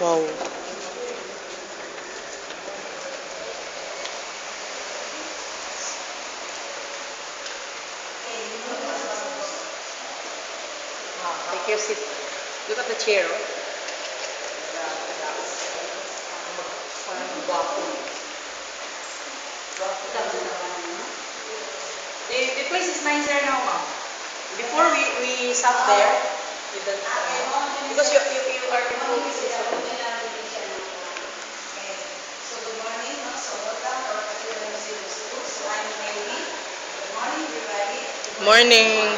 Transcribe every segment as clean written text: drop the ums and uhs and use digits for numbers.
Wow. Take your seat. Look at the chair. Parang guwapo. The place is nicer now, ma'am. Before we sat there, with the, because you are improving. So good morning, no? So welcome to our Cathedral Museum School. So I'm Amy. Good morning, everybody. Morning.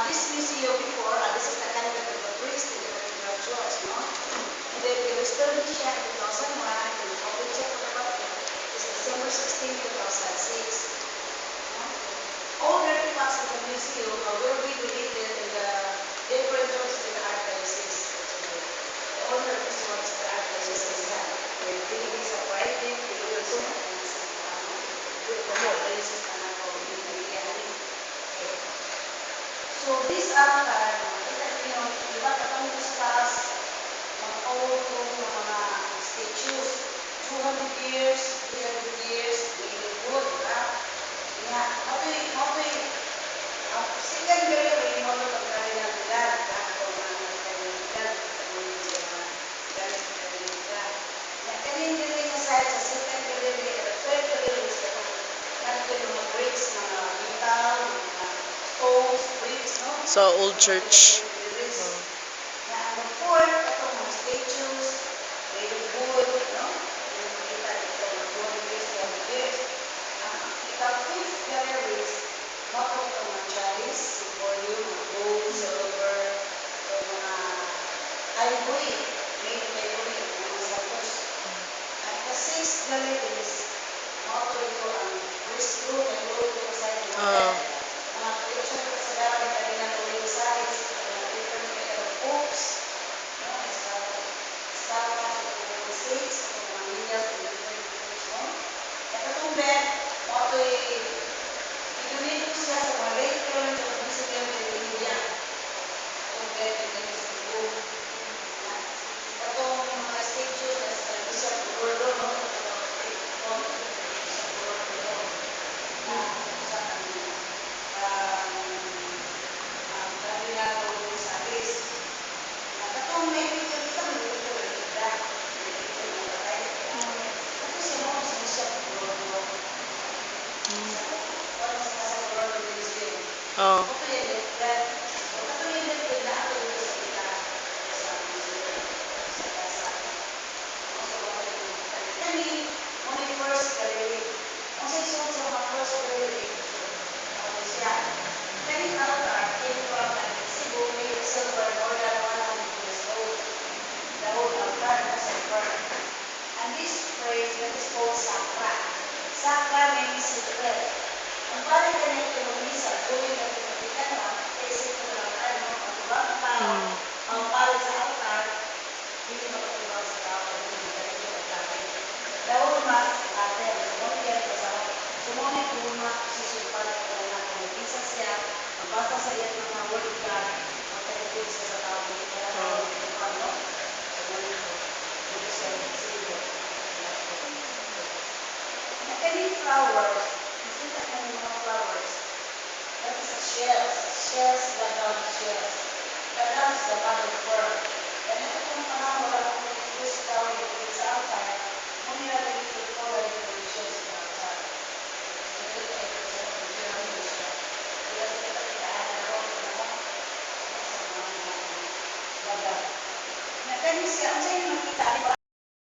This museum before, this is the Canada of the Priest in the Cathedral Church, no? And then the restored siya in 2001, and the open siya is December 16, 2006. No? All the artifacts of the museum will be deleted in the different churches in the archdiocese. The owner of this one is the archdiocese. We're really separated. So these altar, di ba katong discuss, mag-old yung mga statues, 200 years, 300 years, really good, di ba? Nga, matoy, ang second gallery, mo ito pagkalinang edad, kung pagkalinang edad, kanin gallery nga side sa second gallery, third gallery is natin yung mga bricks, mga metal, mga stones, bricks, no? Sa old church. Na ang fourth, itong mga statues, really good, no? Yung makita dito, mga 200 years, 300 years. Ang fifth gallery is not of the mga chalice, volume, mga gold, silver, o mga ivory, made of ivory, mga santos. Ang sixth gallery is not of ang restroom, and gold to sa mga collection ko sa dapat na rin ang ulit size, mga different kind of books, no? Escala, different states, mga media, different books, no? At itong bed, moto'y pinunito siya sa mga restaurant of Museum in India. Itong bed, pinunito sa room. Itong mga statues na sa Bishop Gordo, no? Itong Bishop Gordo, na sa Cardinal Gonzales. Katong may picture kita, may picture ng Ida. May picture ng patay. Ito siya mo, si Bishop Gordo. Ano sa Casa Gordo Museum. Oh. Ito yung dead. Ito yung dead na ako dito sa Ida. Sa museum. Sa Casa. Sa mga pinagkitan. Kani, muna yung first gallery. Kung sa isunod sa mga first gallery, ano siya. Kani altar came from Cebu made of silver more than 100 years old. The whole altar was silver. And this phrase that is called Sakra. Sakra means secret. Ang parang ganyan pinumisa, during the pinagkitan na, kasi ito ng altar, no? Ang iba ng tao, ang parang sa altar, hindi makatulog sa tao, hindi ganito ang tao. Dahil mas, natin, sumunod sa sumunod luma, susupan ko na nga, kumipisa siya, magbasa sa iya ng mga word of God, magkaligod siya sa tao, hindi ka na no? Sumunod ko, dito siya nagsisilyo. Nakaling flowers, nakita ka ng mga flowers, that is a shells, shells, gadang shells. Gadang is the mother of pearl. Kaya ito kung panahon, wala kong first flower dito sa altar, muna natin ito for the decoration sa altar. Ito ay ito sa pyramid siya. Kaya sa kapitaan na ito, gadang. Nakaling siya, ang sa'yo makita,